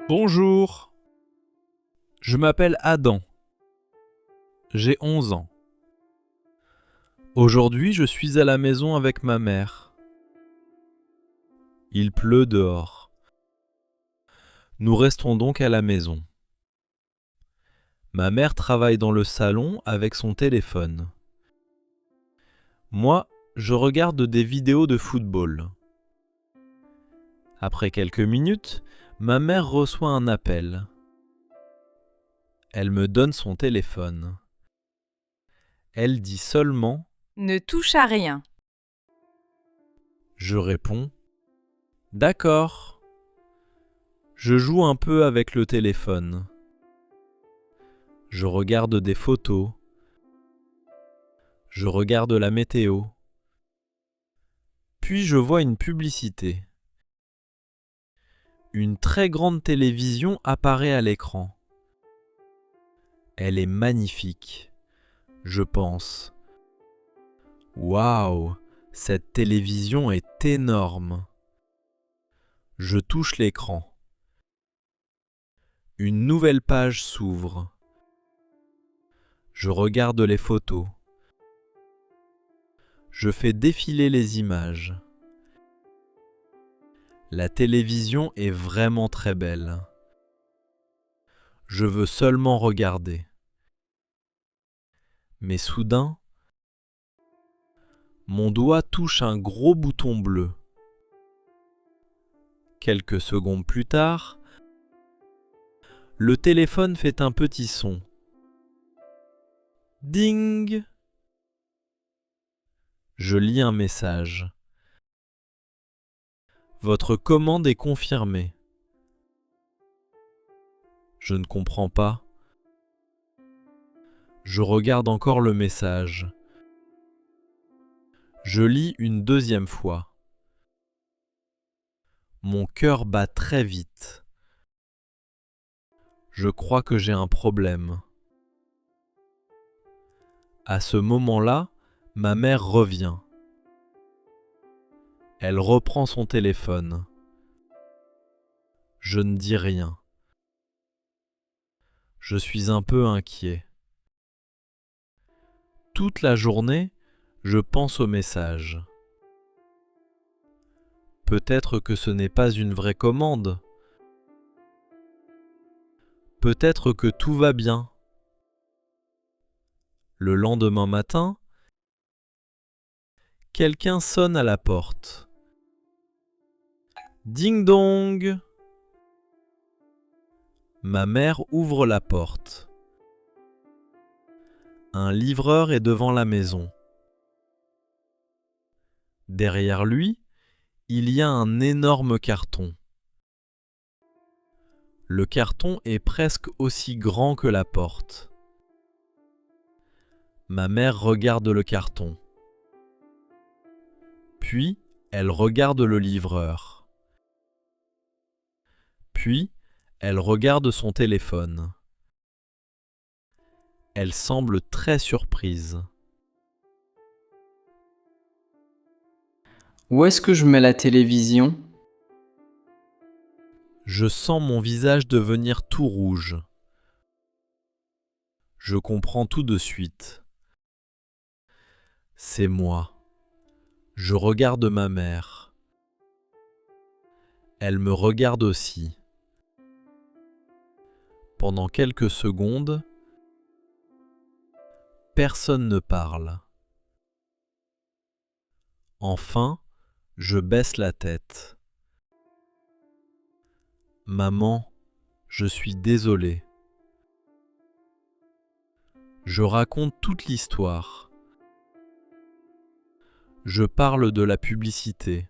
Bonjour, je m'appelle Adam. J'ai 11 ans. Aujourd'hui, je suis à la maison avec ma mère. Il pleut dehors. Nous restons donc à la maison. Ma mère travaille dans le salon avec son téléphone. Moi, je regarde des vidéos de football. Après quelques minutes, ma mère reçoit un appel. Elle me donne son téléphone. Elle dit seulement Ne touche à rien. Je réponds « D'accord ». Je joue un peu avec le téléphone. Je regarde des photos. Je regarde la météo. Puis je vois une publicité. Une très grande télévision apparaît à l'écran. Elle est magnifique. Je pense « Waouh, cette télévision est énorme ». Je touche l'écran. Une nouvelle page s'ouvre. Je regarde les photos. Je fais défiler les images. La télévision est vraiment très belle. Je veux seulement regarder. Mais soudain, mon doigt touche un gros bouton bleu. Quelques secondes plus tard, le téléphone fait un petit son. Ding! Je lis un message. Votre commande est confirmée. Je ne comprends pas. Je regarde encore le message. Je lis une deuxième fois. Mon cœur bat très vite. Je crois que j'ai un problème. À ce moment-là, ma mère revient. Elle reprend son téléphone. Je ne dis rien. Je suis un peu inquiet. Toute la journée, je pense au message. Peut-être que ce n'est pas une vraie commande. Peut-être que tout va bien. Le lendemain matin, quelqu'un sonne à la porte. Ding dong! Ma mère ouvre la porte. Un livreur est devant la maison. Derrière lui, il y a un énorme carton. Le carton est presque aussi grand que la porte. Ma mère regarde le carton. Puis, elle regarde le livreur. Puis, elle regarde son téléphone. Elle semble très surprise. Où est-ce que je mets la télévision? Je sens mon visage devenir tout rouge. Je comprends tout de suite. C'est moi. Je regarde ma mère. Elle me regarde aussi. Pendant quelques secondes, personne ne parle. Enfin, je baisse la tête. Maman, je suis désolé. Je raconte toute l'histoire. Je parle de la publicité.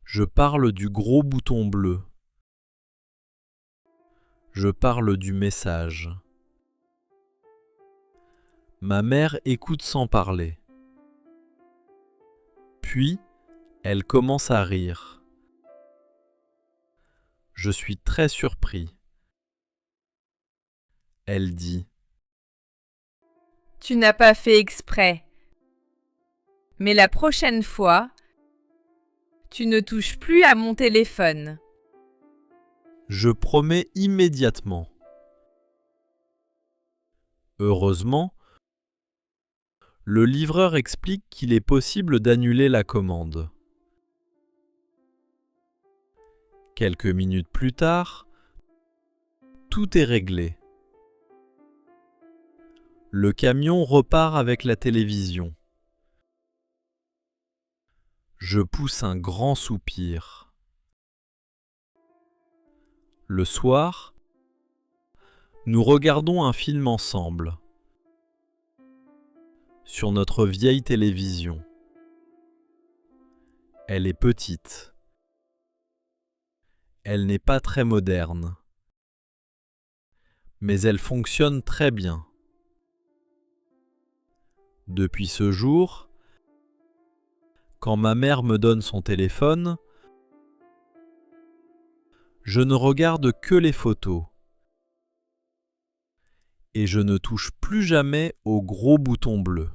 Je parle du gros bouton bleu. Je parle du message. Ma mère écoute sans parler. Puis, elle commence à rire. Je suis très surpris. Elle dit « Tu n'as pas fait exprès. Mais la prochaine fois, tu ne touches plus à mon téléphone. » Je promets immédiatement. Heureusement, le livreur explique qu'il est possible d'annuler la commande. Quelques minutes plus tard, tout est réglé. Le camion repart avec la télévision. Je pousse un grand soupir. Le soir, nous regardons un film ensemble sur notre vieille télévision. Elle est petite. Elle n'est pas très moderne, mais elle fonctionne très bien. Depuis ce jour, quand ma mère me donne son téléphone, je ne regarde que les photos et je ne touche plus jamais au gros bouton bleu.